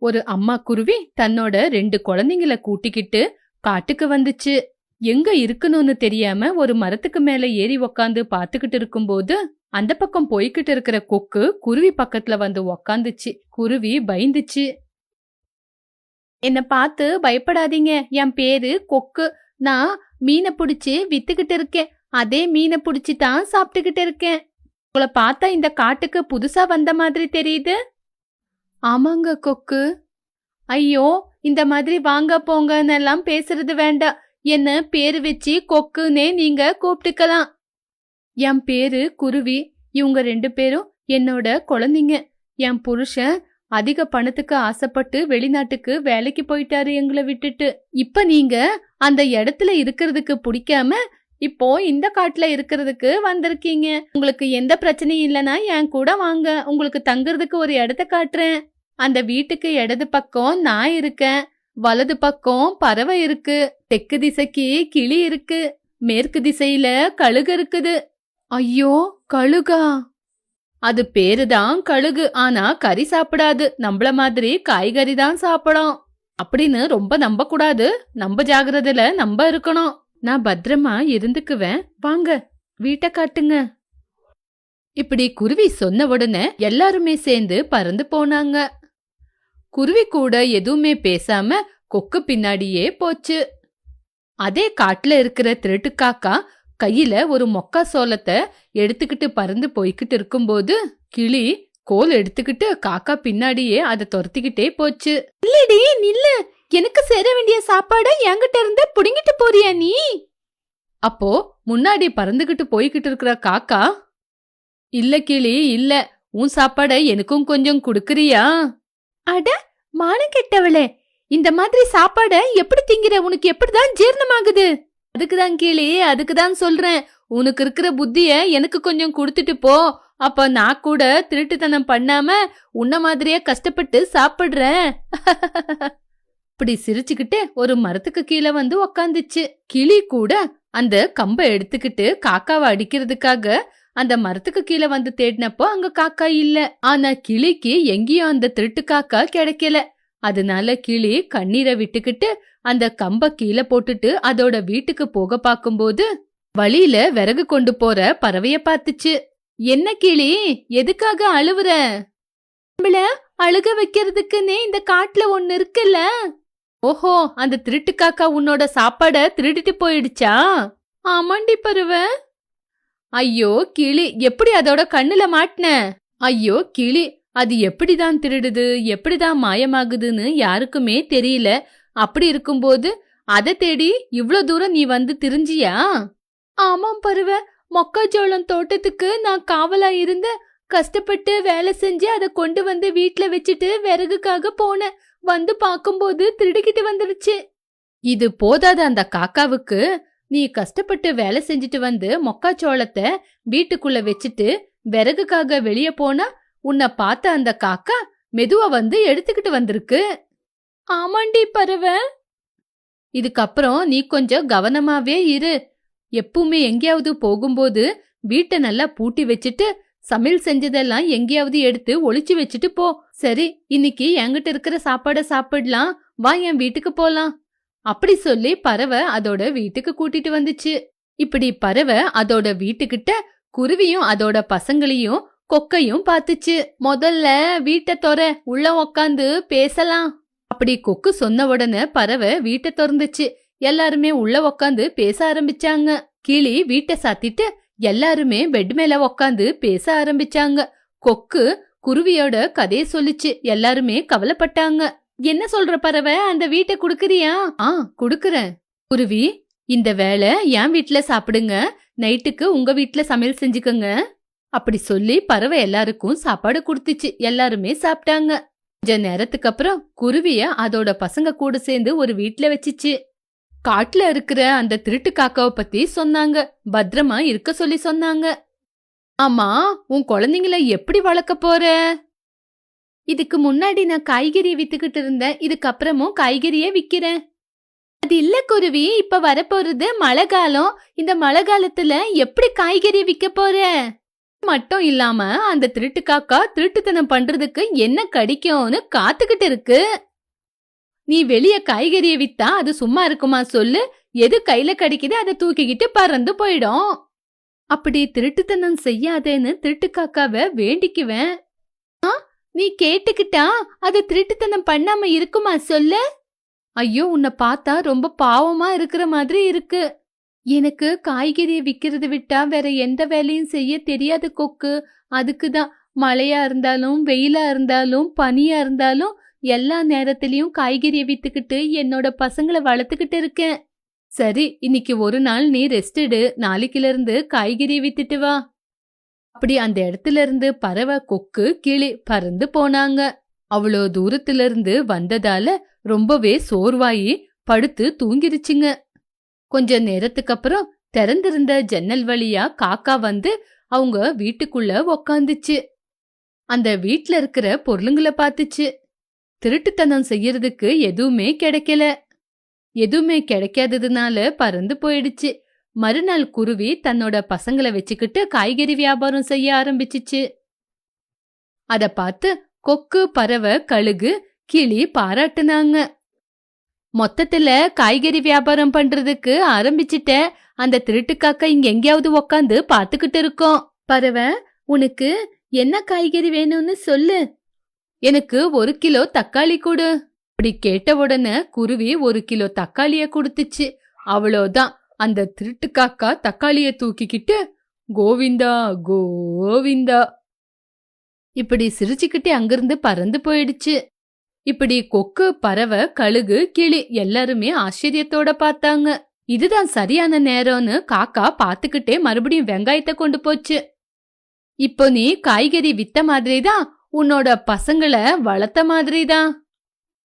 ஒரு அம்மா குருவி தன்னோட 2 குழந்தைங்கள கூட்டிக்கிட்டு காட்டுக்கு வந்துச்சு. எங்க இருக்கணும்னு தெரியாம ஒரு மரத்துக்கு மேல ஏறி உக்காந்து பாத்துக்கிட்டு இருக்கும்போது அந்த பக்கம் போய்கிட்டு இருக்கிற கொக்கு குருவி பக்கத்துல வந்து உக்காந்துச்சு. குருவி பயந்துச்சு. என்ன பார்த்து பயப்படாதீங்க. என் பேரு கொக்கு. நான் மீனை பிடிச்சு வித்துக்கிட்டு இருக்கேன். அதே மீனை பிடிச்சி தான் சாப்பிட்டுக்கிட்டு இருக்கேன். உங்களை பார்த்தா இந்த காட்டுக்கு புதுசா வந்த மாதிரி தெரியுது. ஆமாங்க கொக்கு. ஐயோ, இந்த மாதிரி வாங்க போங்கன்னு எல்லாம் பேசுறது வேண்டாம். என்ன பேரு வச்சு கொக்குன்னே நீங்க கூப்பிட்டுக்கலாம். என் பேரு குருவி. இவங்க 2 பேரும் என்னோட குழந்தைங்க. என் புருஷன் அதிக பணத்துக்கு ஆசைப்பட்டு வெளிநாட்டுக்கு வேலைக்கு போயிட்டாரு எங்களை விட்டுட்டு. இப்ப நீங்க அந்த இடத்துல இருக்கிறதுக்கு பிடிக்காம இப்போ இந்த காட்டுல இருக்கிறதுக்கு வந்திருக்கீங்க. உங்களுக்கு எந்த பிரச்சனையும் இல்லைன்னா என் கூட வாங்க. உங்களுக்கு தங்குறதுக்கு ஒரு இடத்த காட்டுறேன். அந்த வீட்டுக்கு இடது பக்கம் நான் இருக்கேன். வலது பக்கம் பறவை இருக்கு. தெற்கு திசைக்கு கிளி இருக்கு. மேற்கு திசையில கழுகு இருக்குது. ஐயோ, கழுகா? அது பேருதான் கழுகு. ஆனா கறி சாப்பிடாது. நம்மள மாதிரி காய்கறி தான் சாப்பிடும். அப்படின்னு ரொம்ப நம்ப கூடாது. நம்ம ஜாகிரதையில நம்ம இருக்கணும். நான் பத்திரமா இருந்துக்குவேன். வாங்க, வீட்டை காட்டுங்க. இப்படி குருவி சொன்ன உடனே எல்லாருமே சேர்ந்து பறந்து போனாங்க. குருவி கூட எதுவுமே பேசாம கொக்கு பின்னாடியே போச்சு. அதே காட்டுல இருக்கிற திருட்டு காக்கா கையில ஒரு மொக்கா சோளத்தை எடுத்துக்கிட்டு பறந்து போய்கிட்டு இருக்கும்போது கிளி கோல் எடுத்துக்கிட்டு காக்கா பின்னாடியே அதை துரத்திக்கிட்டே போச்சு. இல்லடி நில்லு, எனக்கு சேர வேண்டிய சாப்பாட என்கிட்ட இருந்து புடுங்கிட்டு போறியா நீ? அப்போ முன்னாடி பறந்துகிட்டு போய்கிட்டு இருக்கிற காக்கா, இல்ல கிளி இல்ல, உன் சாப்பாட எனக்கும் கொஞ்சம் குடுக்கறியா? அட மானம் கெட்டவளே, இந்த மாதிரி சாப்பாட எப்படி திங்கிற? உனக்கு எப்படிதான் ஜீரணமாகுது? அதுக்குதான் கிளி, அதுக்குதான் சொல்றேன். உனக்கு இருக்கிற புத்திய எனக்கு கொஞ்சம் கொடுத்துட்டு போ. அப்ப நான் கூட திருட்டுத்தனம் பண்ணாம உன்ன மாதிரியே கஷ்டப்பட்டு சாப்பிடுறேன். இப்படி சிரிச்சுக்கிட்டு ஒரு மரத்துக்கு கீழே வந்து உக்காந்துச்சு. கிளி கூட அந்த கம்பை எடுத்துக்கிட்டு காக்காவை அடிக்கிறதுக்காக அந்த மரத்துக்கு கீழே வந்து தேடினப்போ அங்க காக்கா இல்ல. ஆனா கிளிக்கு எங்கேயும் அந்த திருட்டு காக்கா கிடைக்கல. அதனால கிளி கண்ணீரை விட்டுக்கிட்டு அந்த கம்ப கீழே போட்டுட்டு அதோட வீட்டுக்கு போக பாக்கும்போது வழியில விறகு கொண்டு போற பறவைய பாத்துச்சு. என்ன கிளி, எதுக்காக அழுவுற? நம்மள அழுக வைக்கிறதுக்குன்னே இந்த காட்டுல ஒண்ணு இருக்குல்ல. ஓஹோ, அந்த திருட்டு காக்கா உன்னோட சாப்பாட திருடிட்டு போயிடுச்சா? ஆமாண்டி பருவ. ஐயோ கிளி, எப்படி அதோட கண்ணுல மாட்டின? ஐயோ கிளி, அது எப்படிதான் திருடுது, எப்படிதான் மாயமாகுதுன்னு யாருக்குமே தெரியல. அப்படி இருக்கும்போது அதை தேடி இவ்ளோ தூரம் நீ வந்து திரிஞ்சியா? ஆமாம் பருவ, மொக்காச்சோளம் தோட்டத்துக்கு நான் காவலா இருந்த கஷ்டப்பட்டு வேலை செஞ்சு அதை கொண்டு வந்து வீட்டுல வச்சுட்டு விறகுக்காக போனேன். வந்து பாக்கும்போது திருடிக்கிட்டு வந்துடுச்சு. இது போதாத அந்த காக்காவுக்கு, நீ கஷ்டப்பட்டு வேலை செஞ்சுட்டு வந்து மொக்காச்சோளத்தை வீட்டுக்குள்ள வச்சுட்டு விறகுக்காக வெளியே போனா உன்னை பார்த்த அந்த காக்கா மெதுவா வந்து எடுத்துக்கிட்டு வந்திருக்கு. ஆமாண்டி பறவை. இதுக்கப்புறம் நீ கொஞ்சம் கவனமாவே இரு. எப்பவுமே எங்கேயாவது போகும்போது வீட்டை நல்லா பூட்டி வச்சுட்டு சமையல் செஞ்சதெல்லாம் எங்கேயாவது எடுத்து ஒளிச்சு வச்சுட்டு போ. சரி, இன்னைக்கு என்கிட்ட இருக்கிற சாப்பாட சாப்பிடலாம், வா என் வீட்டுக்கு போலாம். அப்படி சொல்லி பறவை அதோட வீட்டுக்கு கூட்டிட்டு வந்துச்சு. இப்படி பறவை அதோட வீட்டுக்கிட்ட குருவியும் அதோட பசங்களையும் கொக்கையும் பாத்துச்சு. முதல்ல வீட்டை தொற, உள்ள உக்காந்து பேசலாம். அப்படி கொக்கு சொன்ன உடனே பறவை வீட்டை திறந்துச்சு. எல்லாருமே உள்ள உக்காந்து பேச ஆரம்பிச்சாங்க. கிளி வீட்டை சாத்திட்டு எல்லாருமே பெட் மேல உக்காந்து பேச ஆரம்பிச்சாங்க. கொக்கு குருவியோட கதையை சொல்லிச்சு. எல்லாருமே கவலைப்பட்டாங்க. என்ன சொல்ற பறவை, அந்த வீட்டை குடுக்கறியா? குடுக்கறேன். குருவி, இந்த வேளை என் வீட்டுல சாப்பிடுங்க, நைட்டுக்கு உங்க வீட்டுல சமையல் செஞ்சுக்கங்க. அப்படி சொல்லி பறவை எல்லாருக்கும் சாப்பாடு கொடுத்துச்சு. எல்லாருமே சாப்பிட்டாங்க. கொஞ்ச நேரத்துக்கு அப்புறம் குருவிய அதோட பசங்க கூட சேர்ந்து ஒரு வீட்டுல வச்சுச்சு. காட்டுல இருக்கிற அந்த திருட்டு காக்காவை பத்தி சொன்னாங்க. பத்திரமா இருக்க சொல்லி சொன்னாங்க. ஆமா, உன் குழந்தைங்கள எப்படி வளர்க்க போற? இதுக்கு முன்னாடி நான் காய்கறியை வித்துக்கிட்டு இருந்தேன். இதுக்கப்புறமும் காய்கறியே விக்கிறேன். அது இல்ல குருவி, இப்ப வரப்போறது மழை காலம். இந்த மழை காலத்துல எப்படி காய்கறி விக்க போற? மட்டும் இல்லாம அந்த திருட்டு காக்கா திருட்டுத்தனம் பண்றதுக்கு என்ன கிடைக்கும்னு காத்துக்கிட்டு இருக்கு. நீ வெளிய காய்கறிய வித்தா அது சும்மா இருக்குமா சொல்லு? எது கையில கிடைக்குது அதை தூக்கிக்கிட்டு பறந்து போயிடும். அப்படி திருட்டுத்தனம் செய்யாதேன்னு திருட்டு காக்காவ வேண்டிக்குவேன். நீ கேட்டுக்கிட்டா அது திருட்டுத்தனம் பண்ணாம இருக்குமா சொல்லு? ஐயோ, உன்னை பார்த்தா ரொம்ப பாவமா இருக்கிற மாதிரி இருக்கு. எனக்கு காய்கறிய விக்கிறத விட்டா வேற எந்த வேலையும் செய்ய தெரியாது கொக்கு. அதுக்குதான் மழையா இருந்தாலும் வெயிலா இருந்தாலும் பனியா இருந்தாலும் எல்லா நேரத்திலயும் காய்கறிய வித்துக்கிட்டு என்னோட பசங்களை வளர்த்துக்கிட்டு இருக்கேன். சரி, இன்னைக்கு ஒரு நாள் நீ ரெஸ்ட் எடு, நாளைக்குல இருந்து காய்கறிய வித்துட்டு வா. அப்படி அந்த இடத்துல இருந்து பறவை கொக்கு கிளி பறந்து போனாங்க. அவ்வளோ தூரத்துல இருந்து வந்ததால ரொம்பவே சோர்வாயி படுத்து தூங்கிருச்சுங்க. கொஞ்ச நேரத்துக்கு அப்புறம் திறந்திருந்த ஜன்னல் வழியா காக்கா வந்து அவங்க வீட்டுக்குள்ள உக்காந்துச்சு. அந்த வீட்ல இருக்கிற பொருளுங்களை பார்த்துச்சு. திருட்டுத்தனம் செய்யறதுக்கு எதுவுமே கிடைக்கல. எதுவுமே கிடைக்காததுனால பறந்து போயிடுச்சு. மறுநாள் குருவி தன்னோட பசங்களை வச்சுக்கிட்டு காய்கறி வியாபாரம் செய்ய ஆரம்பிச்சிச்சு. அத பார்த்து கொக்கு, பறவை, கழுகு, கிளி பாராட்டுனாங்க. மொத்தத்துல காய்கறி வியாபாரம் பண்றதுக்கு ஆரம்பிச்சிட்ட. அந்த திருட்டு காக்கா இங்க எங்கேயாவது உக்காந்து பாத்துக்கிட்டு இருக்கோம். பறவை, உனக்கு என்ன காய்கறி வேணும்னு சொல்லு. எனக்கு 1 கிலோ தக்காளி கொடு. அப்படி கேட்ட உடனே குருவி 1 கிலோ தக்காளிய கொடுத்துச்சு. அவ்வளோதான், அந்த திருட்டு காக்கா தக்காளிய தூக்கிக்கிட்டு கோவிந்தா கோவிந்தா இப்படி சிரிச்சுக்கிட்டே அங்கிருந்து பறந்து போயிடுச்சு. இப்படி கொக்கு, பறவை, கழுகு, கிளி எல்லாருமே ஆச்சரியத்தோட பார்த்தாங்க. இதுதான் சரியான நேரம்னு காக்கா பாத்துக்கிட்டே மறுபடியும் வெங்காயத்தை கொண்டு போச்சு. இப்போ நீ காய்கறி வித்த மாதிரிதான், உன்னோட பசங்களை வளர்த்த மாதிரிதான்.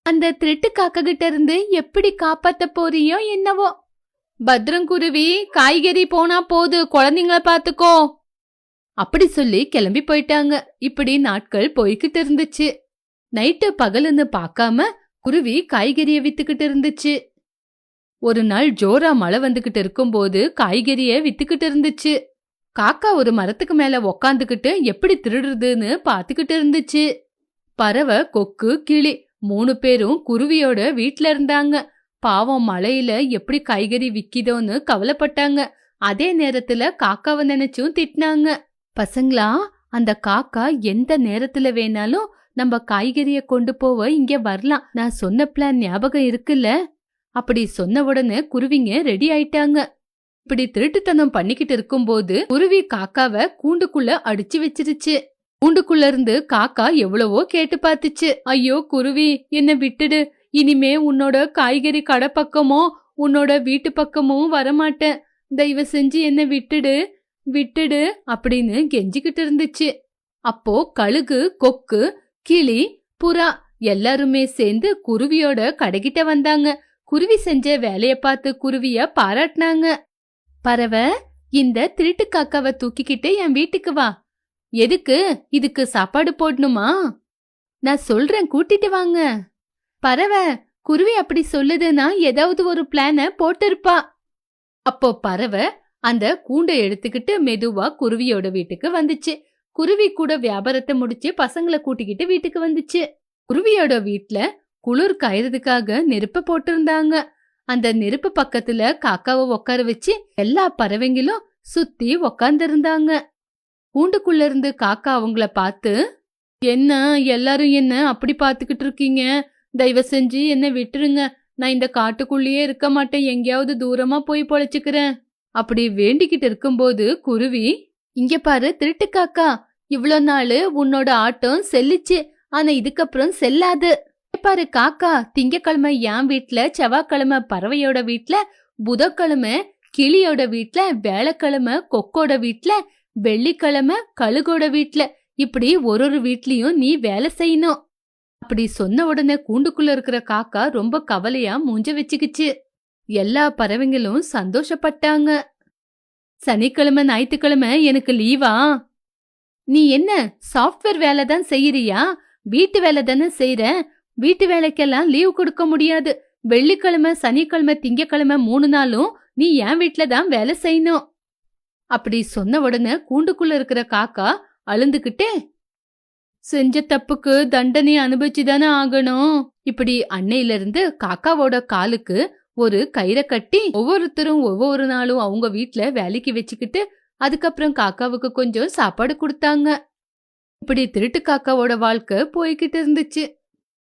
அந்த திருட்டு காக்கா கிட்ட இருந்து எப்படி காப்பாத்த போறியோ என்னவோ. பத்ரங்குருவி, காய்கறி போனா போது, குழந்தைங்கள பாத்துக்கோ. அப்படி சொல்லி கிளம்பி போயிட்டாங்க. இப்படி நாட்கள் போய்கிட்டு இருந்துச்சு. நைட்டு பகலுன்னு பார்க்காம குருவி காய்கறிய வித்துக்கிட்டு இருந்துச்சு. ஒரு நாள் ஜோரா மழை வந்துகிட்டு இருக்கும்போது காய்கறிய வித்துக்கிட்டு இருந்துச்சு. காக்கா ஒரு மரத்துக்கு மேல உக்காந்துக்கிட்டு எப்படி திருடுறதுன்னு பாத்துக்கிட்டு இருந்துச்சு. பறவை, கொக்கு, கிளி 3 பேரும் குருவியோட வீட்ல இருந்தாங்க. பாவம், மழையில எப்படி காய்கறி விக்கிதோன்னு கவலைப்பட்டாங்க. அதே நேரத்துல காக்காவை நினைச்சும் திட்டினாங்க. பசங்களா, அந்த காக்கா எந்த நேரத்துல வேணாலும் நம்ம காய்கறிய கொண்டு போவ இங்க வரலாம். நான் சொன்ன பிளான் ஞாபகம் இருக்குல்ல? அப்படி சொன்ன உடனே குருவிங்க ரெடி ஆயிட்டாங்க. இப்படி திருட்டுத்தனம் பண்ணிக்கிட்டு இருக்கும்போது குருவி காக்காவை கூண்டுக்குள்ள அடிச்சு வச்சிருச்சு. கூண்டுக்குள்ள இருந்து காக்கா எவ்வளவோ கேட்டு பார்த்துச்சு. ஐயோ குருவி, என்ன விட்டுடு. இனிமே உன்னோட காய்கறி கடை பக்கமோ உன்னோட வீட்டு பக்கமும் வரமாட்டேன். தயவு செஞ்சு என்ன விட்டுடு விட்டுடு அப்படின்னு கெஞ்சிக்கிட்டு இருந்துச்சு. அப்போ கழுகு, கொக்கு, கிளி, புறா எல்லாருமே சேர்ந்து குருவியோட கடைகிட்ட வந்தாங்க. குருவி செஞ்ச வேலைய பார்த்து குருவிய பாராட்டினாங்க. பறவை, இந்த திருட்டு காக்காவை தூக்கிக்கிட்டு என் வீட்டுக்கு வா. எதுக்கு? இதுக்கு சாப்பாடு போடணுமா? நான் சொல்றேன், கூட்டிட்டு வாங்க. பறவை, குருவி அப்படி சொல்லுதுன்னா ஏதாவது ஒரு பிளான போட்டிருப்பா. அப்போ பறவை அந்த கூண்டை எடுத்துக்கிட்டு மெதுவா குருவியோட வீட்டுக்கு வந்துச்சு. குருவி கூட வியாபாரத்தை முடிச்சு பசங்களை கூட்டிக்கிட்டு வீட்டுக்கு வந்துச்சு. குருவியோட வீட்ல குளிர் காயறதுக்காக நெருப்ப போட்டிருந்தாங்க. அந்த நெருப்பு பக்கத்துல காக்காவை உட்கார வச்சு எல்லா பறவைங்களும் சுத்தி உக்காந்துருந்தாங்க. கூண்டுக்குள்ள இருந்து காக்கா அவங்கள பார்த்து, என்ன எல்லாரும் என்ன அப்படி பாத்துக்கிட்டு இருக்கீங்க? தயவு செஞ்சு என்ன விட்டுருங்க. நான் இந்த காட்டுக்குள்ளேயே இருக்க மாட்டேன், எங்கேயாவது தூரமா போய் பொழைச்சுக்கிறேன். அப்படி வேண்டிக்கிட்டு இருக்கும்போது குருவி, இங்க பாரு திருட்டு காக்கா, இவ்வளோ நாளு உன்னோட ஆட்டம் செல்லிச்சு, ஆனா இதுக்கப்புறம் செல்லாது. பாரு காக்கா, திங்கக்கிழமை என் வீட்ல, செவ்வாய்க்கிழமை பறவையோட வீட்ல, புதன்கிழமை கிளியோட வீட்ல, வேலைக்கிழமை கொக்கோட வீட்ல, வெள்ளிக்கிழமை கழுகோட வீட்ல, இப்படி ஒரு வீட்லயும் நீ வேலை செய்யணும். அப்படி சொன்ன உடனே கூண்டுக்குள்ள இருக்கிற காக்கா ரொம்ப கவலையா மூஞ்ச வச்சுக்கிச்சு. எல்லா பறவைங்களும் சந்தோஷப்பட்டாங்க. சனிக்கிழமை ஞாயிற்றுக்கிழமை எனக்கு லீவா? நீ என்ன சாஃப்ட்வேர் வேலை தான் செய்யறியா? வீட்டு வேலை தானே செய்யற. வீட்டு வேலைக்கெல்லாம் லீவ் கொடுக்க முடியாது. வெள்ளிக்கிழமை, சனிக்கிழமை, திங்கக்கிழமை 3 நாளும் நீ என் வீட்ல தான் வேலை செய்யணும். அப்படி சொன்ன உடனே கூண்டுக்குள்ள இருக்கிற காக்கா அழுந்துகிட்டே, செஞ்ச தப்புக்கு தண்டனை அனுபவிச்சுதானே ஆகணும். இப்படி அன்னையில இருந்து காக்காவோட காலுக்கு ஒரு கயிறை கட்டி ஒவ்வொருத்தரும் ஒவ்வொரு நாளும் அவங்க வீட்ல வேலைக்கு வச்சுக்கிட்டு அதுக்கப்புறம் காக்காவுக்கு கொஞ்சம் சாப்பாடு கொடுத்தாங்க. இப்படி திருட்டு காக்காவோட வாழ்க்கை போய்கிட்டு இருந்துச்சு.